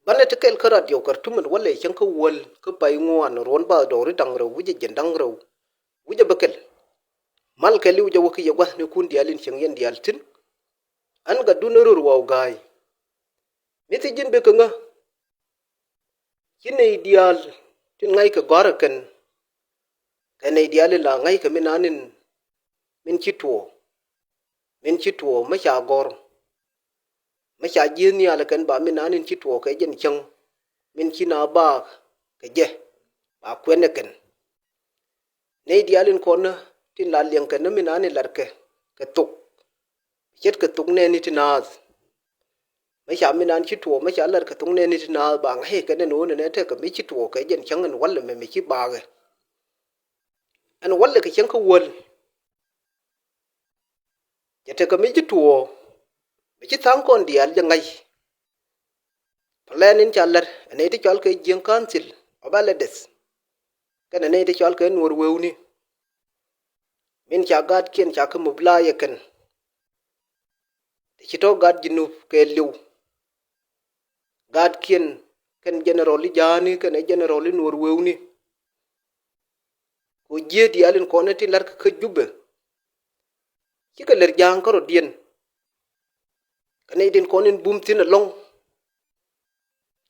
bana tekel karat yo kartumen wala chen ka wol ka pai ngwan ron ba do ri dang ro wuje jen dang ro wuje bekel mal ka liu je woki ye gwa ne kun dialin chen yen dial tin an ga dunuru wa gai miti jin be ka nga kine dial tin ngai ka gwara kan ne dial la ngai ka minanin min chitwo ma sha gor ma sha jin ya la kan ba minanin chitwo ka jen chen min china ba ka je ba kwene kan ne dialin kona tin la liang kan minanin larke ka tuk chet ka tuk ne ni tinaz ma sha minan chitwo ma sha lar ka tuk ne ni tinaz ba ngai ka ne no ne te ka mi chitwo ka jen chen an walla me chi ba ga an walla ka chen ka wol te ka mi chitwo mi chi tang kon dial ja ngai planin chalar ne ti chal ke jeng council obale des kana ne ti chal ke nur wewni min cha gad kien cha ka mubla ye kan ti to gad jinu ke liu gad kien kan general jani kan general nur wewni ko je dialin ko ne ti lar ka jubbe ki ka ler jang ko dien kana din ko nin bum tin long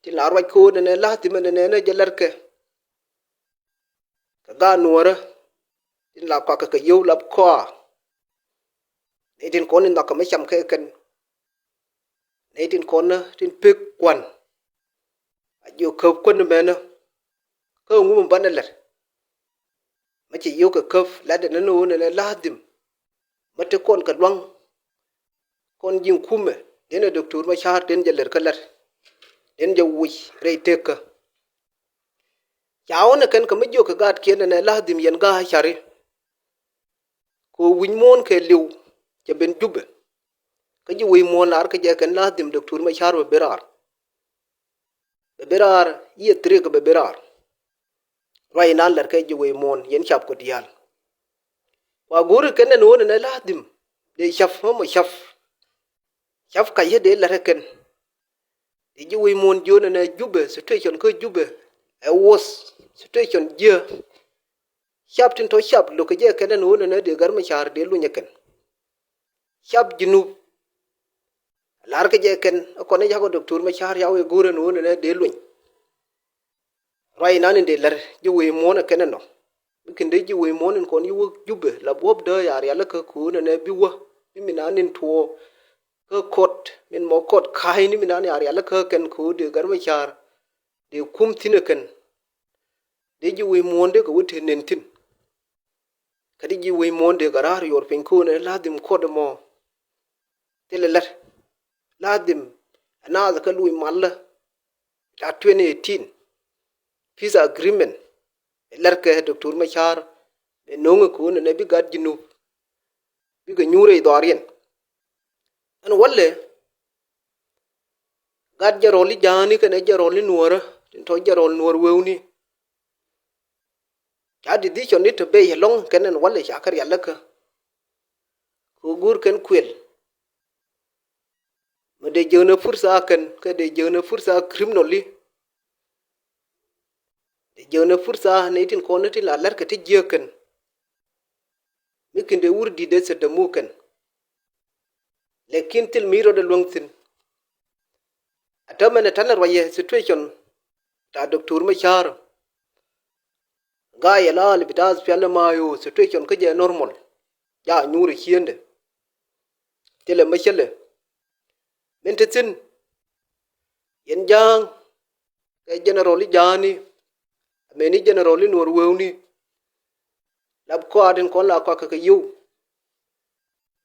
ti la rwa ko ne la ti men ne jalar ke ka ga nuora tin la kwa ka yo lab ko ne tin ko nin ka ma cham ke kan ne tin ko na tin pek kwan a yo ko kun me na ko ngum ban ler ma ci yo ka kof la de no ne la dim ma te kon ka dwang kon jin kume dene docteur ma char den jaler ka ler den ja wi re te ka chawo ne kan ka ma yo ka gat ken ne la dim yen ga chari ko win mon ke liu ke ben jubbe ka ji wi mon ar ka je kan la dim docteur ma char be berar ye tre ka be berar rai nan ler ka ji wi mon yen chap ko dial wa guru ken ne no ne la dim de chaf mo chaf ka ye de ler ken ji wi mon jo ne jubbe situation ko jubbe e wos situation je chap tin to chap lo ka je ken no ne de gar ma char de lu nyeken chap jinu lar ka je ken ko ne jago docteur ma char yawe guru no ne de lu rai nan de ler ji wi mon ken no kin de ji wi mon ko ni wo jubbe la bob de yar ya la ka ku ne bi wo bi minanin to ka kot min mo kot kai ni minan yar ya la ka ken ku de gar ma char de kum tin ken de ji wi mon de ko wuti nen tin kadi ji wi mon de garar yor pin ku ne ladim ko de mo telelar ladim ana za ka lui malla ta 2018 peace agreement lar ka docteur ma char no ngo ku ne bi gad jinu bi ga nyure dorien an walle gad jaroli jani ka ne jaroli nuora tin to jarol nuor wewni ka di di choni to be long kenen walle shakar yalla ka ko gur ken kwel ma de jona fursa kan ka de jona fursa criminally de jona fursa ne tin ko ne tin lar ka ti je kan mikin de wurdi de se de mukan lekin til miro de longtin atamane talar waye situation ta docteur ma char ga ya la bitas fiala mayo situation ka je normal ya nyuri hiende tele machele mentetin yen jang ka general jani ameni general nur wewni lab ko adin kon la ko ka yu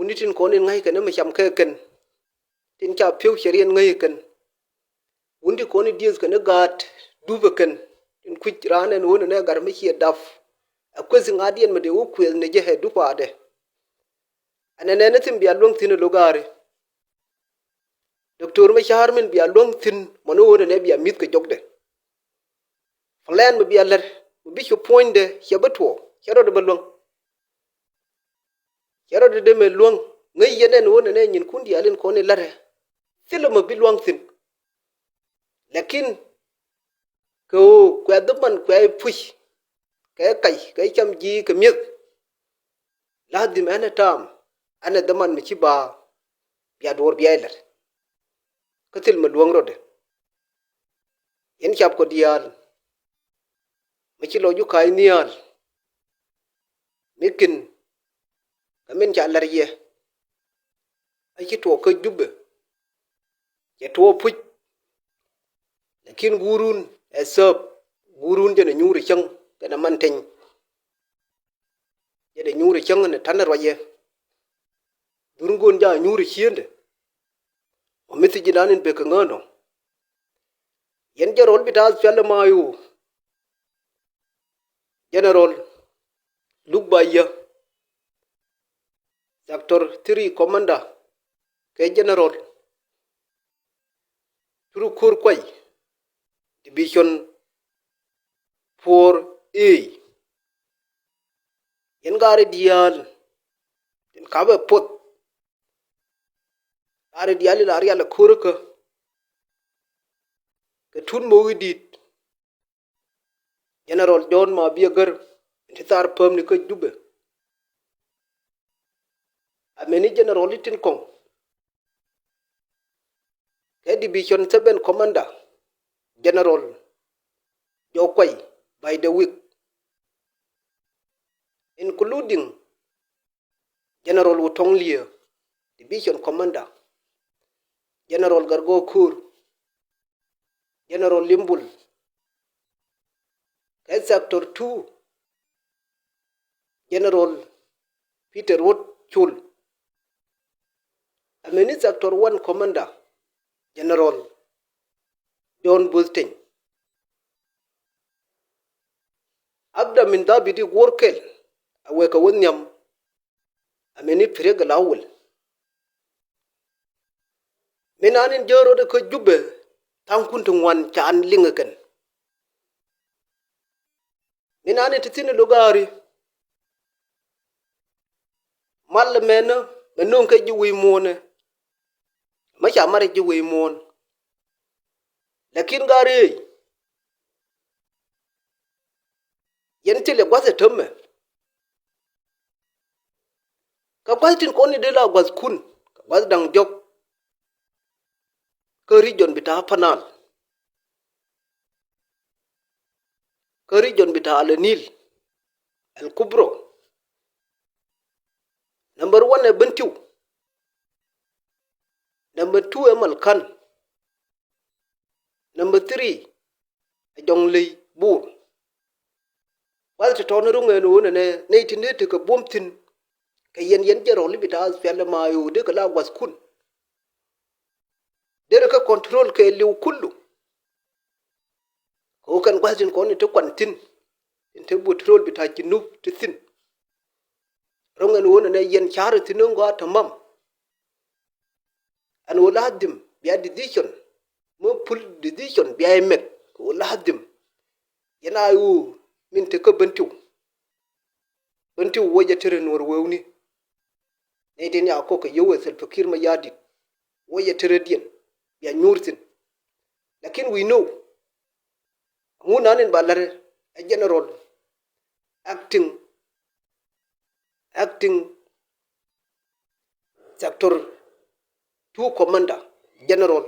unitin kon ngai ka ne ma cham ka ken tin cha piu sherien ngai ken undi kon dies ka ne gat duba ken in kuj rane no ne gar mi chi daf akwezi ngadien me de wo kwel ne je he du pade anene ne tim biya long tin lugare docteur ma char min biya long tin mono wo ne biya mit ka jogde plan me biya ler bi chu point de chebato chero de balong chero de me long ngai yene no ne nyin kundi alen ko ne lare silo mo bi long tin lakin ko kwa daman kwa push ka kai cham ji ka miet ladim ana tam ana daman mi ci ba ya dor biya katil ma duong rode yen chap ko dial mi ci lo ju kai nial mikin kamen cha larye ai ci to ka jubbe ya to puj lakin gurun esop gurun de nyuri chang kana manten ya de nyuri chang ne tanar waye durungon ja nyuri chiende o miti jinanin be ka ngano yen jarol bitas felle mayu general Lubaya sector 3 commander ke general Turukur Kwai division 4A yen gare dial yen kabe pot are dial la ariya la kurka ke tun mo widit general John ma biagar titar pam ni ko dubbe ameni general itin kong ke division 7 commander general Jokwai by the week including general Wutonglia division commander general Gargo Kur general Limbul ke sector 2 general Peter Wood Chul ameni sector 1 commander general John Busting abda min dabidi workel aweka wonyam ameni prega lawul minanin joro de ko jubbe tankuntu wan chan lingaken minani titini lugari mal mena menun ke juwi mone ma cha mare juwi mon lakin gari yentile kwase tome ka kwatin koni de la gwas kun ka gwas dang jok ka region bita panal ka region bita al nil al kubro number 1 e bentiu number 2 e malkan number 3 e jonglei bur wal to tono runga no ne tinde te ka bomtin ka yen jero libita fele mayu de ka la gwas kun de ka control ka liu kullu ko kan gwasin ko ni to kwantin inte butrol bita kinub tisin runga no ne yen charo tinongo tamam an wala hadim biya decision mo full decision biya met ko wala hadim yana yu min te ka bantu woje tere nor wewni ne den ya ko ka yewe sel fakir ma yadi woje tere dien ya nyurtin lakin we know ngunanin balare a general acting sector 2 commander general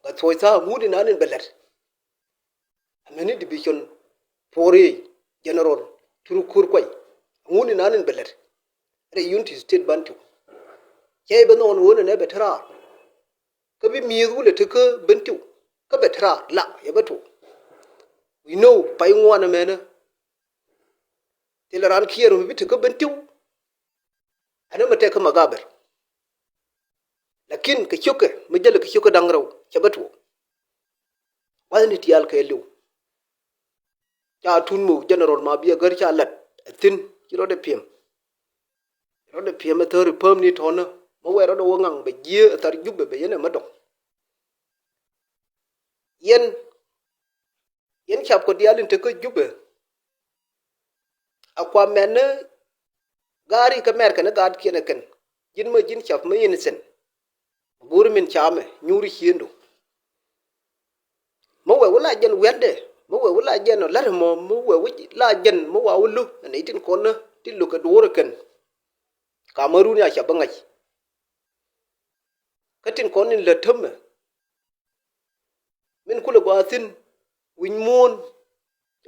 ka soisa mudi nanin beler ameni division 4A general Turukur Kwai nguni nanin beler re unity state bantu kay banon wona ne betara ka bi miru le tuka bantu ka betara la ya bato we know pai ngwana mena tilaran kiyero bi tuka bantu ana mate ka magabar lakin ka kyuke mujalla ka kyuke dangraw ya bato wani tiyal ka yelu ya tunmu general ma biya garcha lat tin kiro de piem tori pom ni tona mo wero do ngang be jie tar jubbe be yene madon yen chap ko dialin te ko jubbe akwa menne gari ka mer kana gad kene ken jin ma jin chap ma yin sen gur min chame nyuri hiendo mo we wala jen wende mo we wala jen no lar mo we la jen mo wa wulu ni tin kon na tin lu ka dore ken Cameroon ya shabangai katin kon ni letum min kula gwatin win mon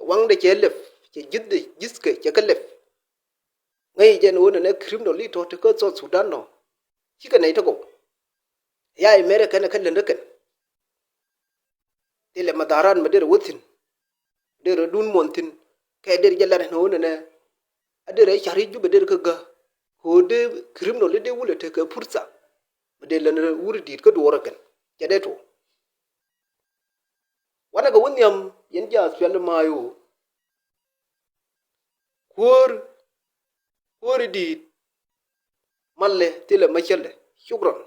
wang de chelef che jidde jiske che kalef ngai jen wona ne criminal li to ko so Sudan no chika nei to go ya America ne kallen da kan tele madaran madir wutin der dun montin kay der jalar no ne adere chari jube der ka ga ho de criminal de wule te ka pursa de lan wuri dit ka dora kan jade to wana ga wunyam yen ja spel mayo kur dit malle tele machelle shukran